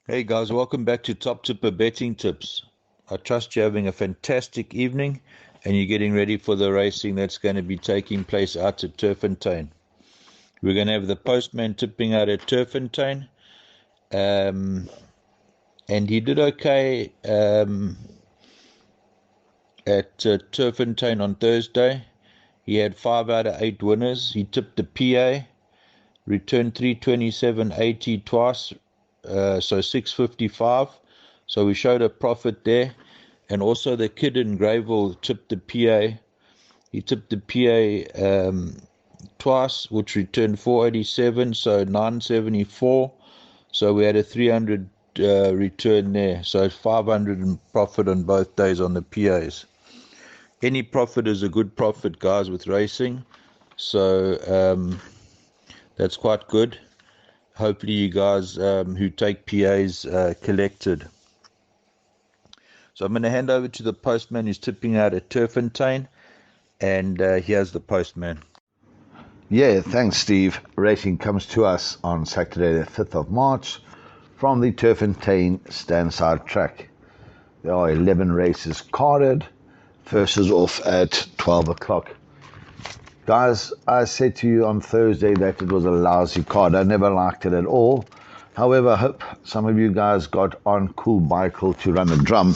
Hey guys, welcome back to Top Tipper Betting Tips. I trust you're having a fantastic evening and you're getting ready for the racing that's going to be taking place out at Turffontein. We're going to have the postman tipping out at Turffontein, um, and he did okay at Turffontein on Thursday. He had 5 out of 8 winners. He tipped the PA, returned 327.80 twice, so 655. So we showed a profit there. And also the kid in Greyville tipped the PA. He tipped the PA twice, which returned 487, so 974. So we had a 300 return there. So 500 in profit on both days on the PAs. Any profit is a good profit, guys, with racing. So that's quite good. Hopefully you guys who take PAs collected. So I'm going to hand over to the postman who's tipping out at Turffontein, and here's the postman. Yeah, thanks, Steve. Racing comes to us on Saturday, the 5th of March, from the Turffontein Standside track. There are 11 races carded. First is off at 12 o'clock. Guys, I said to you on Thursday that it was a lousy card. I never liked it at all. However, I hope some of you guys got on Cool Bicycle to run a drum.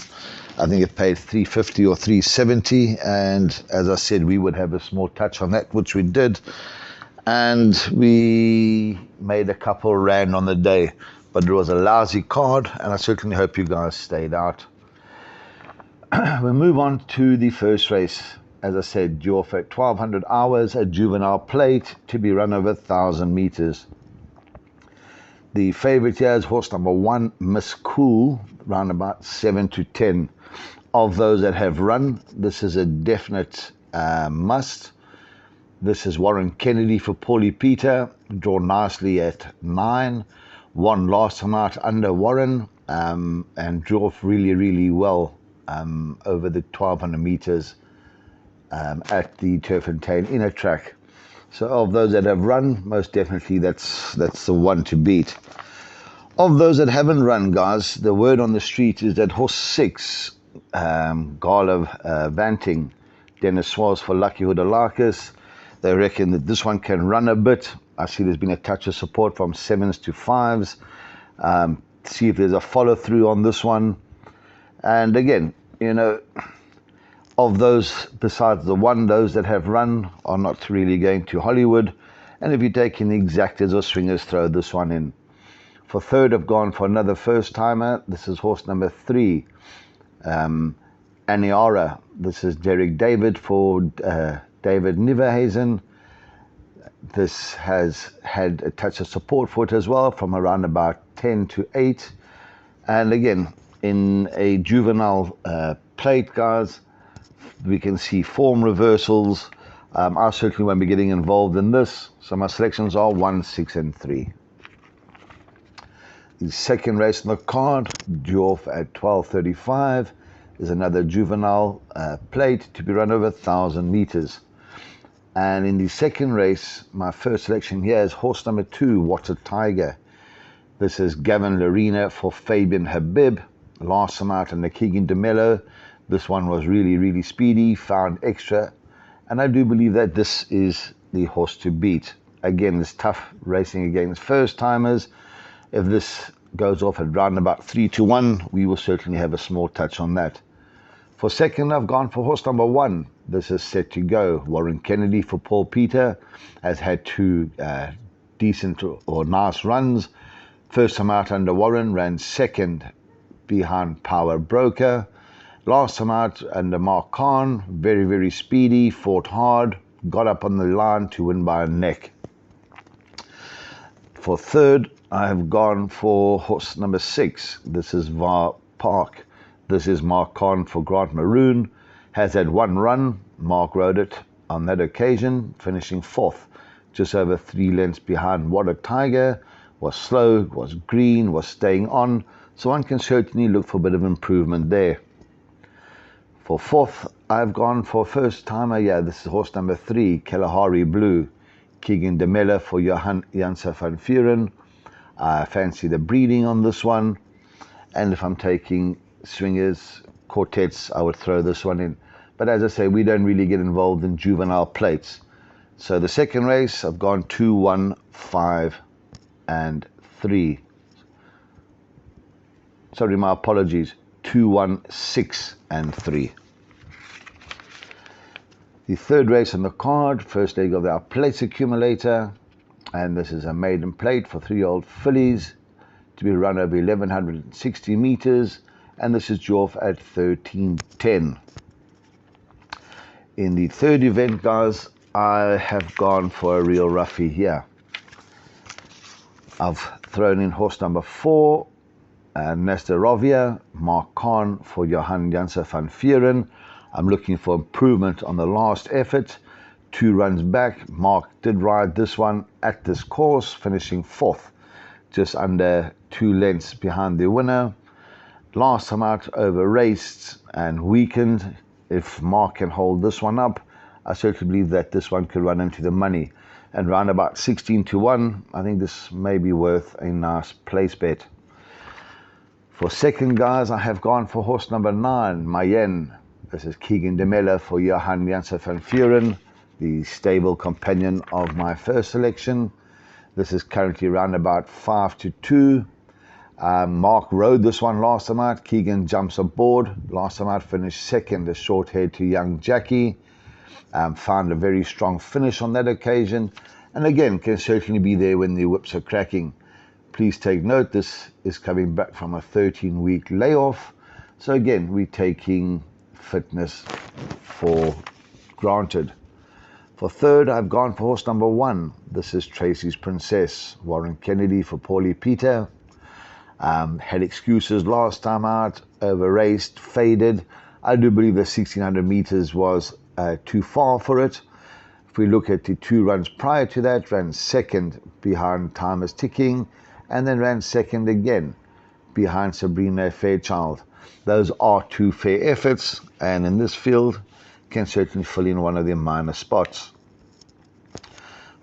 I think it paid 350 or 370, and as I said, we would have a small touch on that, which we did. And we made a couple rand on the day, but it was a lousy card, and I certainly hope you guys stayed out. We move on to the first race. As I said, due off at 1200 hours, a juvenile plate to be run over 1,000 meters. The favorite here is horse number 1, Miss Cool, round about 7 to 10. Of those that have run, this is a definite must. This is Warren Kennedy for Paulie Peter, drawn nicely at 9. Won last time out under Warren, and drew off really, really well over the 1200 meters at the Turffontein inner track. So of those that have run, most definitely that's the one to beat. Of those that haven't run, guys, the word on the street is that horse 6, Garlov Vanting, Dennis Swaz for Lucky Hoodalakis. They reckon that this one can run a bit. I see there's been a touch of support from 7s to 5s. See if there's a follow through on this one. And again, you know, of those, besides the one, those that have run are not really going to Hollywood. And if you take in the exactors or swingers, throw this one in. For third, I've gone for another first-timer. This is horse number 3, Aniara. This is Derek David for David Niverhazen. This has had a touch of support for it as well, from around about 10 to 8. And again, in a juvenile plate, guys, we can see form reversals. I certainly won't be getting involved in this. So my selections are 1, 6, and 3. The second race on the card, due off at 12:35, is another juvenile plate to be run over 1,000 meters. And in the second race, my first selection here is horse number 2, Water Tiger. This is Gavin Lorena for Fabian Habib. Last time out in the Keegan DeMello. This one was really, really speedy, found extra. And I do believe that this is the horse to beat. Again, it's tough racing against first-timers. If this goes off at round about 3 to 1, we will certainly have a small touch on that. For second, I've gone for horse number 1. This is Set to Go. Warren Kennedy for Paul Peter has had 2 decent or nice runs. First time out under Warren, ran second behind Power Broker. Last time out under Mark Khan, very, very speedy, fought hard, got up on the line to win by a neck. For third, I have gone for horse number 6. This is Var Park. This is Mark Khan for Grant Maroon. Has had 1 run. Mark rode it on that occasion, finishing 4th, just over 3 lengths behind Water Tiger. Was slow, was green, was staying on. So one can certainly look for a bit of improvement there. For 4th, I've gone for first timer. Yeah, this is horse number 3, Kalahari Blue. Keegan DeMella for Johan Janse van Vuren. I fancy the breeding on this one. And if I'm taking swingers, quartets, I would throw this one in. But as I say, we don't really get involved in juvenile plates. So the second race, I've gone 2, 1, 5, and 3. Sorry, my apologies. 2, 1, 6, and 3. The third race on the card, first leg of our plates accumulator. And this is a maiden plate for 3-year-old fillies to be run over 1,160 meters. And this is due off at 13:10. In the third event, guys, I have gone for a real roughie here. I've thrown in horse number 4, Nestarovia, Mark Khan for Johan Janse van Vuuren. I'm looking for improvement on the last effort. 2 runs back. Mark did ride this one at this course, finishing 4th, just under 2 lengths behind the winner. Last time out, over raced and weakened. If Mark can hold this one up, I certainly believe that this one could run into the money. And round about 16-1, I think this may be worth a nice place bet. For second, guys, I have gone for horse number 9, Mayenne. This is Keegan de Melle for Johan Janse van Vuuren, the stable companion of my first selection. This is currently round about 5-2. Mark rode this one last time out. Keegan jumps aboard. Last time out finished second, a short head to young Jackie. Found a very strong finish on that occasion. And again, can certainly be there when the whips are cracking. Please take note, this is coming back from a 13-week layoff. So again, we're taking fitness for granted. For third, I've gone for horse number 1. This is Tracy's Princess, Warren Kennedy for Paulie Peter. Had excuses last time out, over raced, faded. I do believe the 1600 meters was too far for it. If we look at the 2 runs prior to that, ran second behind Time is Ticking, and then ran second again behind Sabrina Fairchild. Those are 2 fair efforts, and in this field can certainly fill in one of their minor spots.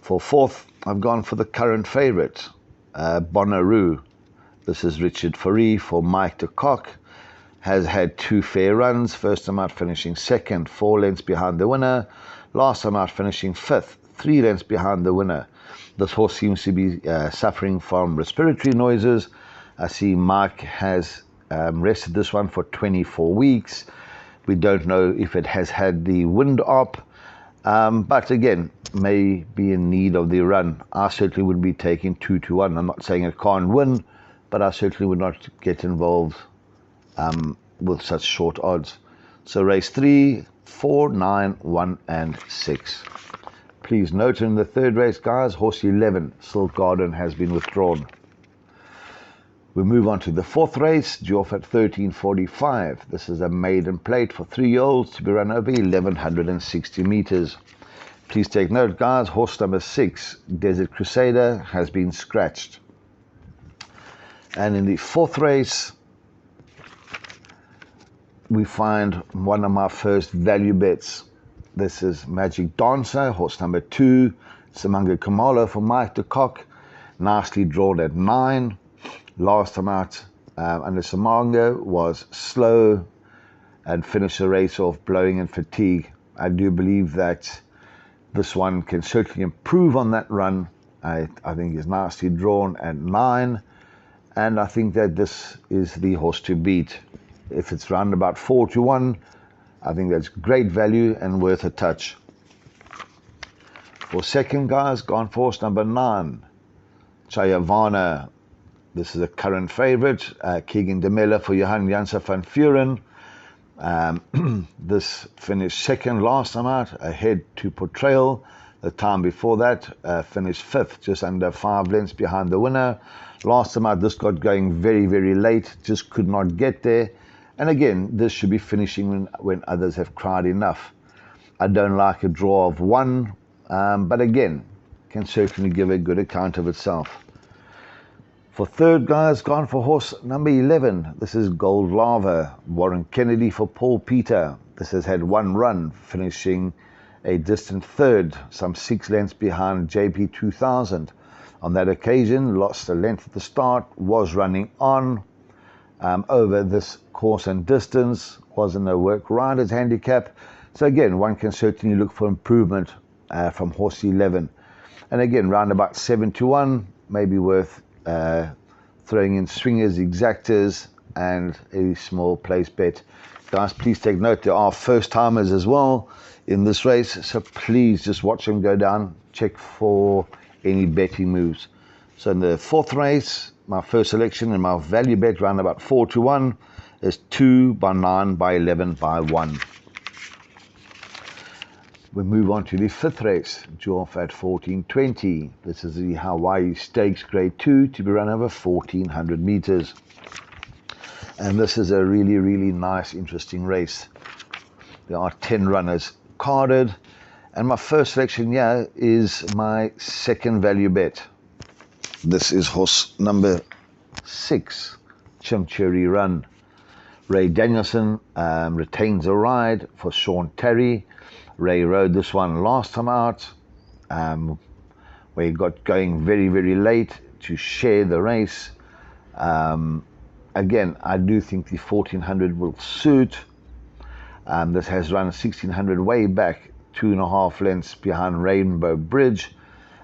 For fourth, I've gone for the current favourite, Bonnaroo. This is Richard Fourie for Mike de Kock. Has had 2 fair runs. First time out finishing second, 4 lengths behind the winner. Last time out finishing 5th, 3 lengths behind the winner. This horse seems to be suffering from respiratory noises. I see Mike has rested this one for 24 weeks. We don't know if it has had the wind up, but again, may be in need of the run. I certainly would be taking 2-1. I'm not saying it can't win, but I certainly would not get involved with such short odds. So race 3, 4, 9, 1, and 6. Please note in the third race, guys, horse 11, Silk Garden, has been withdrawn. We move on to the fourth race, due off at 13:45. This is a maiden plate for 3-year-olds to be run over 1,160 meters. Please take note, guys, horse number 6, Desert Crusader, has been scratched. And in the fourth race, we find one of my first value bets. This is Magic Dancer, horse number 2, Samanga Kamala for Mike de Kock, nicely drawn at 9. Last time out under Samanga was slow and finished the race off blowing in fatigue. I do believe that this one can certainly improve on that run. I think is nicely drawn at 9. And I think that this is the horse to beat. If it's round about 4-1, I think that's great value and worth a touch. For second, guys, gone for horse number 9, Chayavana. This is a current favourite, Keegan de Melle for Johan Janse van Vuuren. This finished second last time out, ahead to Portrayal. The time before that, finished 5th, just under 5 lengths behind the winner. Last time out, this got going very, very late, just could not get there. And again, this should be finishing when others have cried enough. I don't like a draw of 1, but again, can certainly give a good account of itself. For third, guys, gone for horse number 11. This is Gold Lava, Warren Kennedy for Paul Peter. This has had 1 run, finishing a distant third, some 6 lengths behind JP 2000. On that occasion, lost a length at the start, was running on. over this course and distance. Wasn't a work rider's handicap. So again, one can certainly look for improvement from horse 11. And again, round about 7-1, maybe worth throwing in swingers, exactors, and a small place bet. Guys, please take note, there are first timers as well in this race, so please just watch them go down, check for any betting moves. So in the fourth race, my first selection and my value bet round about 4-1 is 2 by 9 by 11 by 1. We move on to the fifth race, draw off at 14:20. This is the Hawaii Stakes Grade 2 to be run over 1400 meters. And this is a really, really nice, interesting race. There are 10 runners carded. And my first selection here is my second value bet. This is horse number 6, Chimchurri Run. Ray Danielson retains a ride for Sean Terry. Ray rode this one last time out, where he got going very, very late to share the race. Again, I do think the 1400 will suit. This has run 1600 way back, 2.5 lengths behind Rainbow Bridge.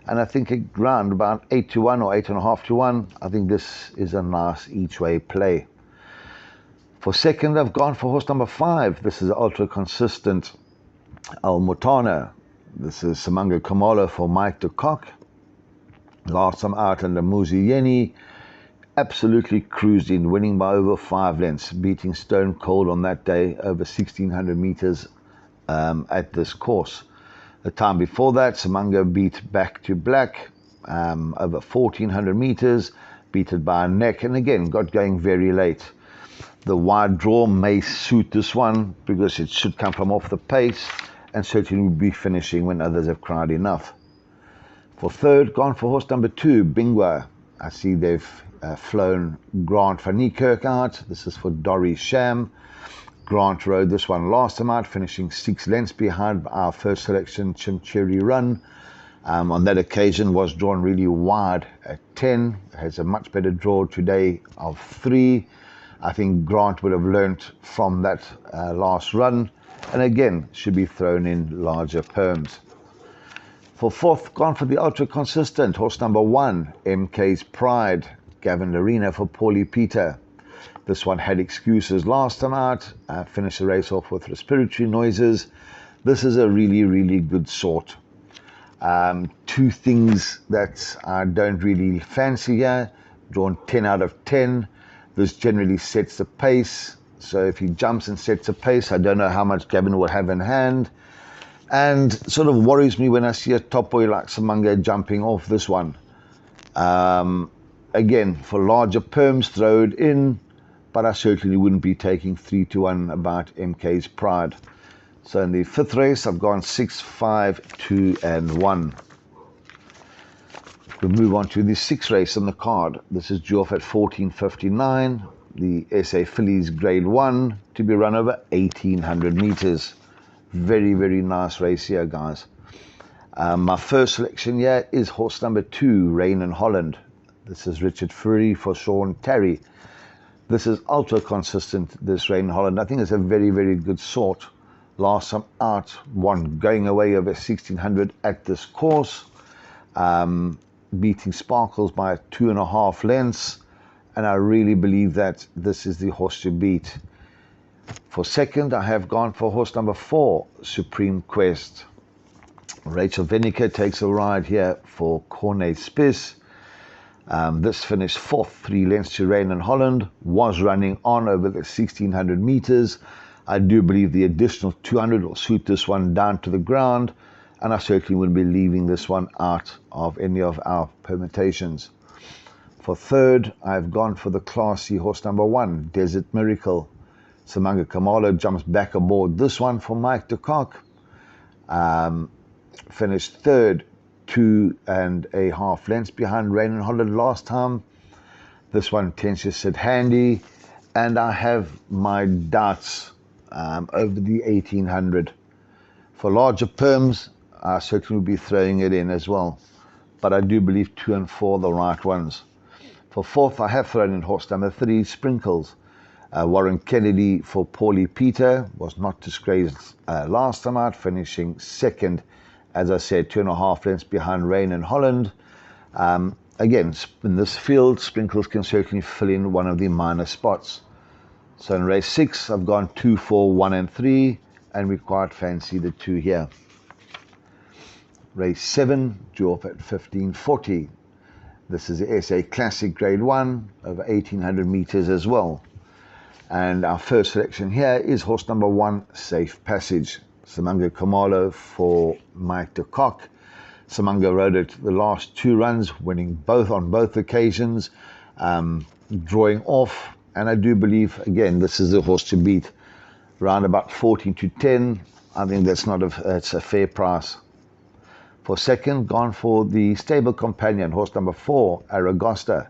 And I think around about 8-1 or 8.5-1, I think this is a nice each way play. For second, I've gone for horse number 5. This is ultra consistent Al Mutana. This is Samanga Kamala for Mike de Kock. Last time out under Muzi Yeni, absolutely cruised in, winning by over 5 lengths, beating Stone Cold on that day over 1600 meters at this course. The time before that, Samanga beat Back to Black over 1400 meters, beat it by a neck, and again got going very late. The wide draw may suit this one because it should come from off the pace and certainly will be finishing when others have cried enough. For third, gone for horse number 2, Bingwa. I see they've flown Grant van Niekerk out. This is for Dory Sham. Grant rode this one last time out, finishing 6 lengths behind our first selection, Chimchurri Run. On that occasion was drawn really wide at 10. Has a much better draw today of 3. I think Grant would have learnt from that last run, and again should be thrown in larger perms. For fourth, gone for the ultra consistent horse number 1, MK's Pride, Gavin Larena for Paulie Peter. This one had excuses last time out, finished the race off with respiratory noises. This is a really, really good sort. 2 things that I don't really fancy here. Drawn 10 out of 10. This generally sets the pace. So if he jumps and sets a pace, I don't know how much Gavin will have in hand. And sort of worries me when I see a top boy like Samanga jumping off this one. Again, for larger perms, throw it in, but I certainly wouldn't be taking 3-1 about MK's Pride. So in the fifth race, I've gone 6, 5, 2, and 1. We'll move on to the sixth race on the card. This is due off at 14:59. The SA Fillies Grade 1 to be run over 1800 meters. Very, very nice race here, guys. My first selection here is horse number 2, Rain in Holland. This is Richard Fury for Sean Terry. This is ultra consistent, this Rain in Holland. I think it's a very, very good sort. Last time out, one going away over 1600 at this course. Beating Sparkles by 2.5 lengths, and I really believe that this is the horse to beat. For second, I have gone for horse number 4, Supreme Quest. Rachel Veniker takes a ride here for Cornet Spiss. This finished 4th, 3 lengths to Rain in Holland, was running on over the 1600 meters. I do believe the additional 200 will suit this one down to the ground, and I certainly wouldn't be leaving this one out of any of our permutations. For third, I've gone for the classy horse number 1, Desert Miracle. Samanga Kamala jumps back aboard this one for Mike de Kock. Finished third, 2.5 lengths behind Rain in Holland last time. This one tends to sit handy, and I have my doubts over the 1800. For larger perms, I certainly will be throwing it in as well, but I do believe 2 and 4 are the right ones. For fourth, I have thrown in horse number 3, Sprinkles. Warren Kennedy for Paulie Peter was not disgraced last time out, finishing second, as I said, 2.5 lengths behind Rain and Holland. Again, in this field, Sprinkles can certainly fill in one of the minor spots. So in race 6, I've gone 2, 4, 1 and 3, and we quite fancy the 2 here. Race 7, drew off at 1540. This is the SA Classic Grade 1 over 1800 meters as well. And our first selection here is horse number 1, Safe Passage. Samanga Kamalo for Mike de Kock. Samanga rode it the last 2 runs, winning on both occasions, drawing off. And I do believe, again, this is the horse to beat. Around about 14 to 10. I think that's a fair price. For second, gone for the stable companion, horse number 4, Aragosta.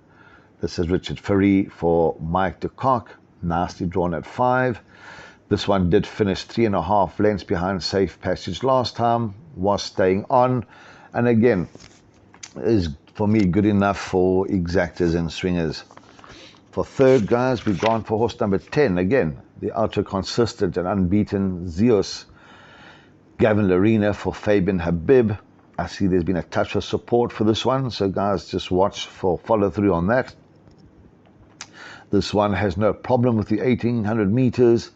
This is Richard Ferry for Mike de Kock. Nicely drawn at 5. This one did finish 3.5 lengths behind Safe Passage last time, was staying on, and again, is for me good enough for exactors and swingers. For third, guys, we've gone for horse number 10, again, the ultra consistent and unbeaten Zeus. Gavin Larena for Fabian Habib. I see there's been a touch of support for this one, so guys, just watch for follow through on that. This one has no problem with the 1800 meters,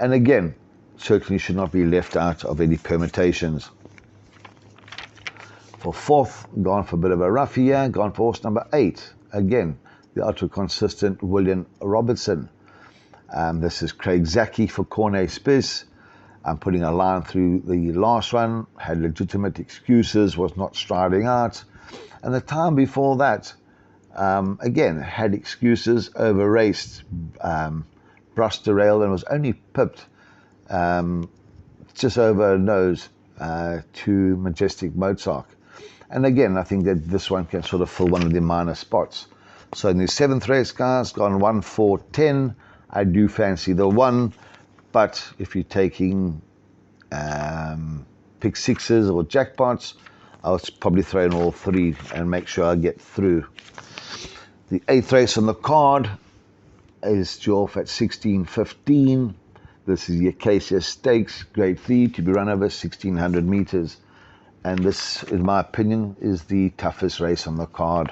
and again, certainly should not be left out of any permutations. For fourth, gone for a bit of a roughie here, gone for horse number 8. Again, the ultra-consistent William Robertson. This is Craig Zaki for Cornet Spiz. I'm putting a line through the last one, had legitimate excuses, was not striding out. And the time before that, again, had excuses, over-raced, brushed the rail and was only pipped just over a nose to Majestic Mozart. And again, I think that this one can sort of fill one of the minor spots. So in the 7th race, guys, gone 1, 4, 10. I do fancy the 1, but if you're taking pick 6s or jackpots, I'll probably throw in all 3 and make sure I get through. The 8th race on the card is due off at 16:15. This is the Acacia Stakes, Grade 3, to be run over 1600 meters. And this, in my opinion, is the toughest race on the card.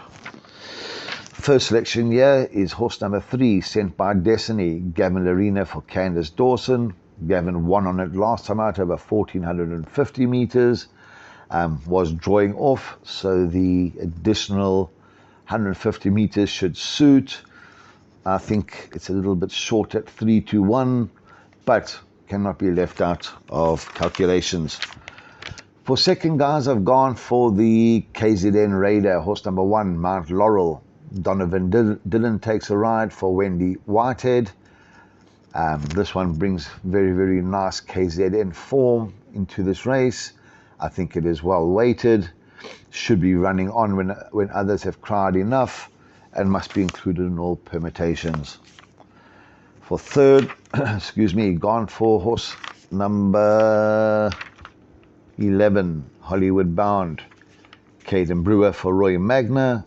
First selection here is horse number 3, Sent by Destiny, Gavin Larena for Candace Dawson. Gavin won on it last time out over 1450 meters. Was drawing off, so the additional 150 meters should suit. I think it's a little bit short at 3-1, but cannot be left out of calculations. For second, guys, I've gone for the KZN Raider, horse number 1, Mount Laurel. Donovan Dillon takes a ride for Wendy Whitehead. This one brings very, very nice KZN form into this race. I think it is well weighted. Should be running on when others have cried enough, and must be included in all permutations. For third, gone for horse number 11, Hollywood Bound. Caden Brewer for Roy Magna.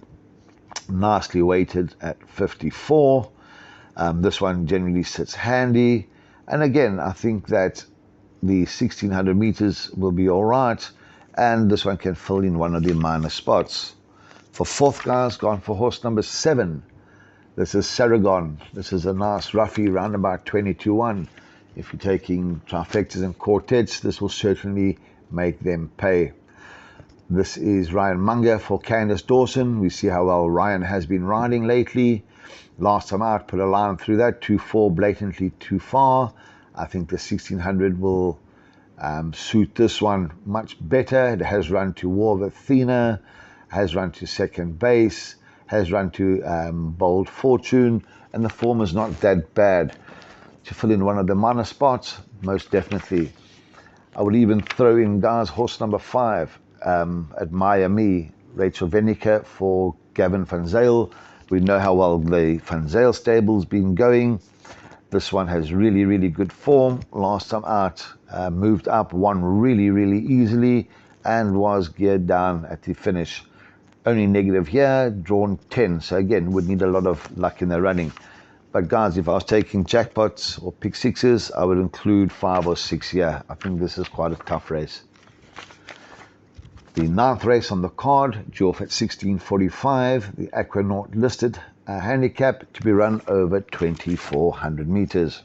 Nicely weighted at 54. This one generally sits handy. And again, I think that the 1600 meters will be all right. And this one can fill in one of the minor spots. For fourth, guys, gone for horse number 7. This is Saragon. This is a nice roughie, round about 20-1. If you're taking trifectas and quartets, this will certainly make them pay. This is Ryan Munger for Candace Dawson. We see how well Ryan has been riding lately. Last time out, put a line through that, 2-4, blatantly too far. I think the 1600 will suit this one much better. It has run to War of Athena, has run to second base, has run to Bold Fortune, and the form is not that bad. To fill in one of the minor spots, most definitely. I would even throw in, guys, horse number 5, at Miami, Rachel Venica for Gavin Van Zyl. We know how well the Van Zyl stable's been going. This one has really, really good form. Last time out, moved up, won really, really easily, and was geared down at the finish. Only negative here, drawn 10. So again, would need a lot of luck in the running. But guys, if I was taking jackpots or pick sixes, I would include 5 or 6 here. I think this is quite a tough race. The 9th race on the card, due off at 16:45, the Aquanaut listed a handicap to be run over 2,400 meters.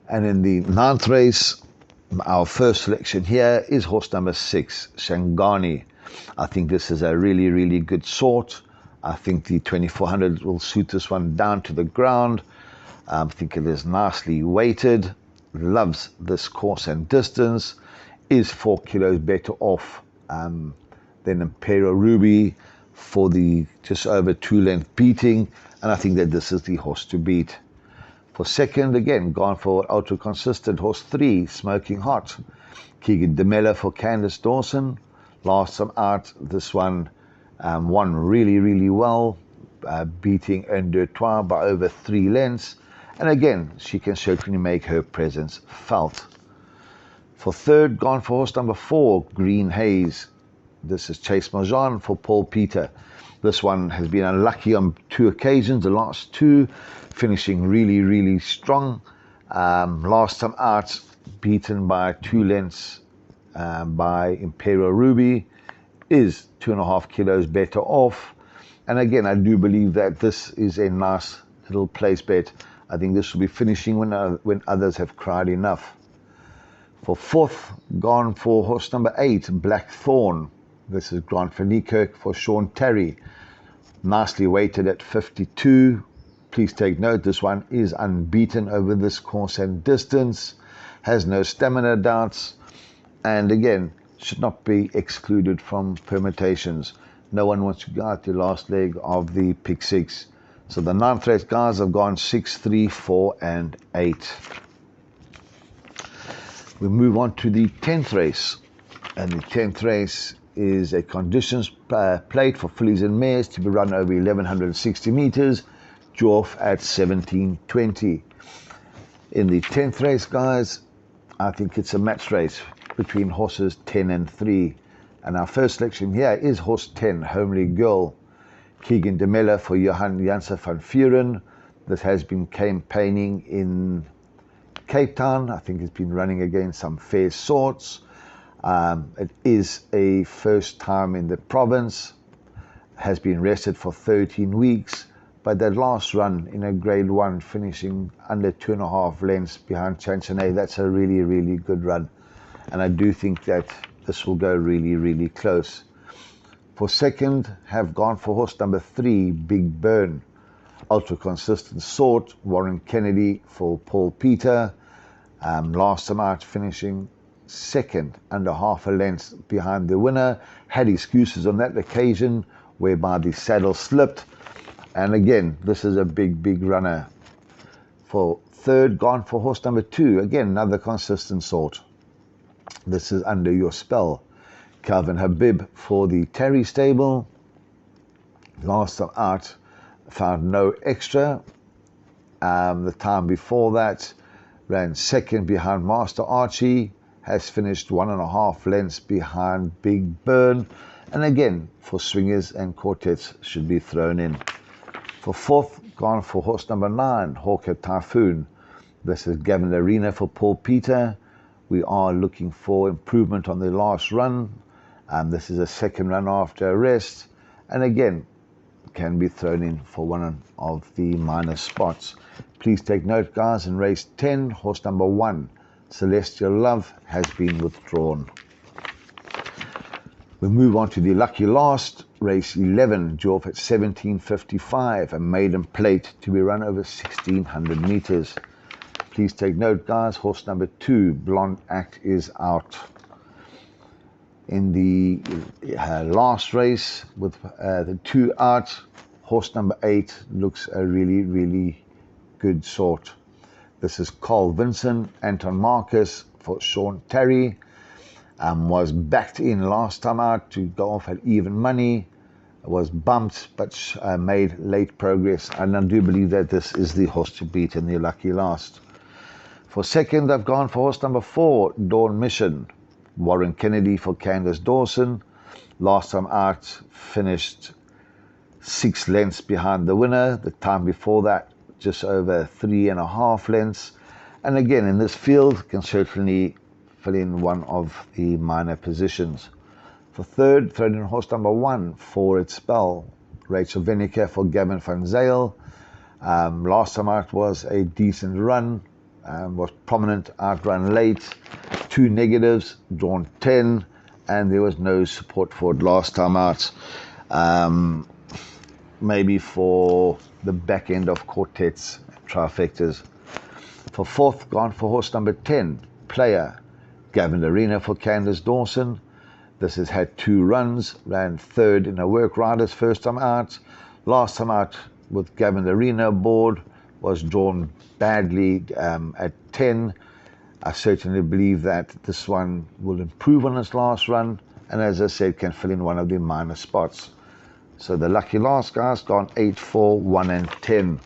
And in the 9th race, our first selection here is horse number 6, Shangani. I think this is a really, really good sort. I think the 2,400 will suit this one down to the ground. I think it is nicely weighted, loves this course and distance, is 4 kilos better off than Imperial Ruby for the just over 2-length beating, and I think that this is the horse to beat. For second, again, gone for ultra consistent, horse 3, Smoking Hot. Keegan DeMella for Candice Dawson. Last time out, this one won really, really well, beating Un Deux Trois by over 3 lengths. And again, she can certainly make her presence felt. For third, gone for horse number 4, Green Haze. This is Chase Marjan for Paul Peter. This one has been unlucky on 2 occasions, the last 2, finishing really, really strong. Last time out, beaten by 2 lengths by Imperial Ruby, is 2.5 kilos better off. And again, I do believe that this is a nice little place bet. I think this will be finishing when others have cried enough. For fourth, gone for horse number 8, Blackthorn. This is Grant van Niekerk for Sean Terry. Nicely weighted at 52. Please take note, this one is unbeaten over this course and distance, has no stamina doubts, and again, should not be excluded from permutations. No one wants to go out the last leg of the pick 6. So the 9th race guys have gone 6, 3, 4, and 8. We move on to the 10th race, and the 10th race is a conditions plate for fillies and mares to be run over 1,160 meters, due off at 17:20. In the 10th race, guys, I think it's a match race between horses 10 and 3. And our first selection here is horse 10, Homely Girl. Keegan DeMella for Johan Janse van Vuren. This has been campaigning in Cape Town. I think it's been running against some fair sorts. It is a first time in the province, has been rested for 13 weeks, but that last run in a grade 1, finishing under 2.5 lengths behind Chanchane, that's a really, really good run. And I do think that this will go really, really close. For second, have gone for horse number 3, Big Burn. Ultra consistent sort, Warren Kennedy for Paul Peter. Last time out, finishing second, under half a length behind the winner. Had excuses on that occasion whereby the saddle slipped, and again, this is a big, big runner. For third, gone for horse number 2, again another consistent sort. This is Under Your Spell. Calvin Habib for the Terry stable. Last time out, found no extra. The time before that, ran second behind Master Archie, has finished 1.5 lengths behind Big Burn, and again, for swingers and quartets should be thrown in. For fourth, gone for horse number 9, Hawker Typhoon. This is Gavin Arena for Paul Peter. We are looking for improvement on the last run. This is a second run after a rest, and again, can be thrown in for one of the minor spots. Please take note, guys, in race 10, horse number 1, Celestial Love, has been withdrawn. We move on to the lucky last, race 11, due off at 17:55, a maiden plate to be run over 1,600 meters. Please take note, guys, horse number 2, Blonde Act, is out. In the last race with the 2 out, horse number 8 looks a really, really good sort. This is Carl Vinson, Anton Marcus for Sean Terry. Was backed in last time out to go off at even money. Was bumped, but made late progress. And I do believe that this is the horse to beat in the lucky last. For second, I've gone for horse number 4, Dawn Mission. Warren Kennedy for Candice Dawson. Last time out, finished 6 lengths behind the winner. The time before that, just over 3.5 lengths. And again, in this field, can certainly fill in one of the minor positions. For third, thrown in horse number 1, For Its Spell, Rachel Venica for Gavin van Zyl. Last time out was a decent run, was prominent, outrun late, 2 negatives, drawn 10, and there was no support for it last time out. Maybe for the back end of quartets, trifectas. For fourth, gone for horse number 10, Player, Gavin Arena for Candace Dawson. This has had 2 runs, ran third in a work rider's first time out. Last time out with Gavin Arena aboard was drawn badly at 10. I certainly believe that this one will improve on its last run, and as I said, can fill in one of the minor spots. So the lucky last guys gone 8, 4, 1 and 10.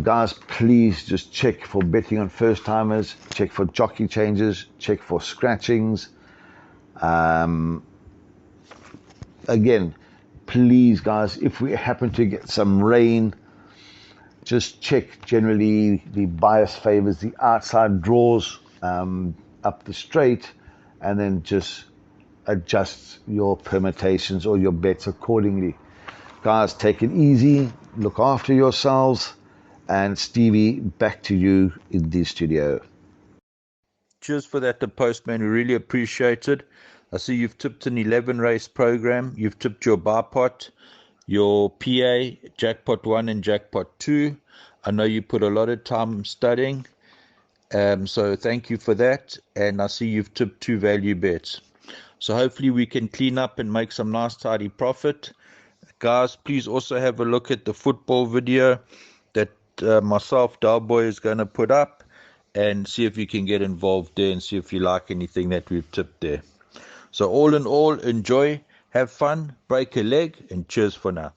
Guys, please just check for betting on first timers, check for jockey changes, check for scratchings. Again, please guys, if we happen to get some rain, just check. Generally the bias favors the outside draws up the straight, and then just adjust your permutations or your bets accordingly. Guys, take it easy, look after yourselves, and Stevie, back to you in the studio. Cheers for that, the postman. We really appreciate it. I see you've tipped an 11 race program. You've tipped your bar pot, your PA, jackpot 1 and jackpot 2. I know you put a lot of time studying. So thank you for that. And I see you've tipped 2 value bets. So hopefully we can clean up and make some nice tidy profit. Guys, please also have a look at the football video that myself, Dalboy, is going to put up, and see if you can get involved there and see if you like anything that we've tipped there. So all in all, enjoy, have fun, break a leg, and cheers for now.